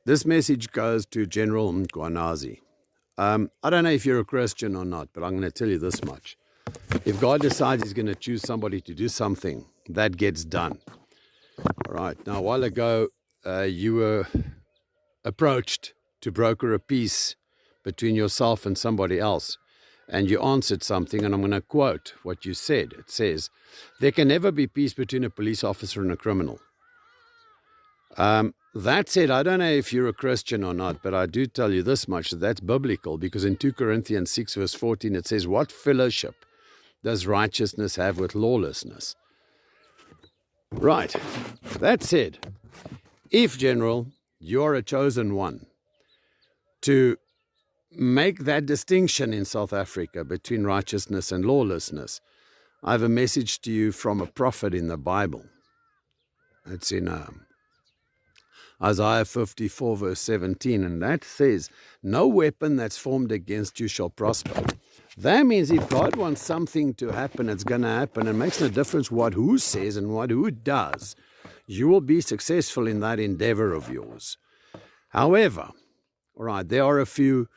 This message goes to General Mkhwanazi. I don't know if you're a Christian or not, but I'm going to tell you this much. If God decides he's going to choose somebody to do something, that gets done. All right. Now, a while ago, you were approached to broker a peace between yourself and somebody else, and you answered something, and I'm going to quote what you said. It says, there can never be peace between a police officer and a criminal. That said, I don't know if you're a Christian or not, but I do tell you this much, that's biblical, because in 2 Corinthians 6 verse 14, it says, what fellowship does righteousness have with lawlessness? Right. That said, if, General, you're a chosen one to make that distinction in South Africa between righteousness and lawlessness, I have a message to you from a prophet in the Bible. It's in Isaiah 54 verse 17, and that says, no weapon that's formed against you shall prosper. That means if God wants something to happen, it's going to happen. It makes no difference what who says and what who does. You will be successful in that endeavor of yours. However, all right, there are a few,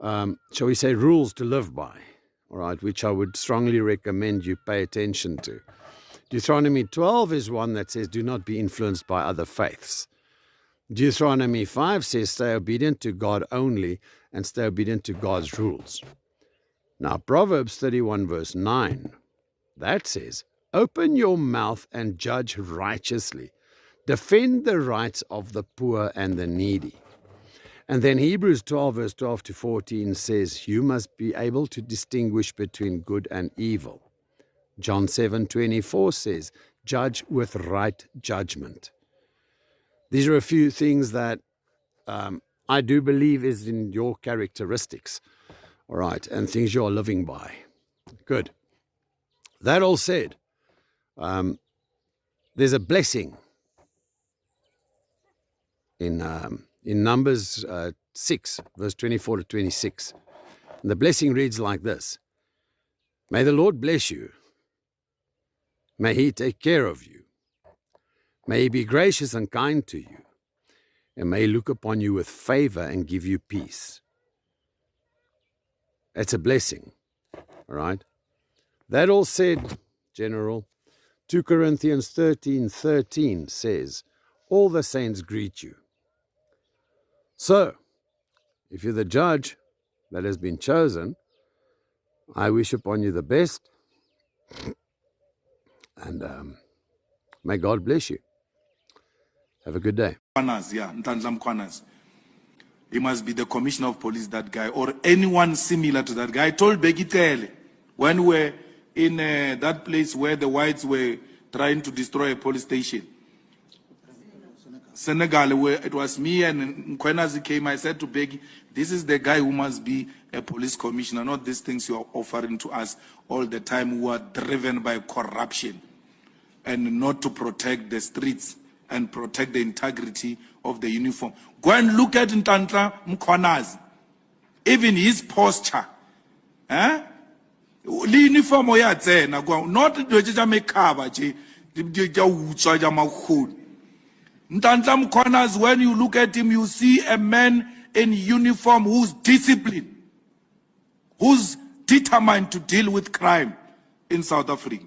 shall we say, rules to live by, all right, which I would strongly recommend you pay attention to. Deuteronomy 12 is one that says, do not be influenced by other faiths. Deuteronomy 5 says, stay obedient to God only and stay obedient to God's rules. Now, Proverbs 31 verse 9, that says, open your mouth and judge righteously. Defend the rights of the poor and the needy. And then Hebrews 12 verse 12 to 14 says, you must be able to distinguish between good and evil. John 7:24 says, judge with right judgment. These are a few things that I do believe is in your characteristics, all right, and things you are living by. Good. That all said, there's a blessing in Numbers 6, verse 24 to 26. And the blessing reads like this. May the Lord bless you. May he take care of you. May he be gracious and kind to you, and may he look upon you with favor and give you peace. It's a blessing, all right? That all said, General, 2 Corinthians 13:13 says, all the saints greet you. So, if you're the judge that has been chosen, I wish upon you the best, and may God bless you. Have a good day. Mkhwanazi. He must be the commissioner of police, that guy, or anyone similar to that guy. I told Begitele when we were in that place where the whites were trying to destroy a police station. Senegal, where it was me and Mkhwanazi came, I said to Beggy, this is the guy who must be a police commissioner, not these things you are offering to us all the time, who are driven by corruption and not to protect the streets and protect the integrity of the uniform. Go and look at Ntantla Mkhwanazi. Even his posture. The uniform not the makeup. Ntantla Mkhwanazi, when you look at him, you see a man in uniform who's disciplined, who's determined to deal with crime in South Africa.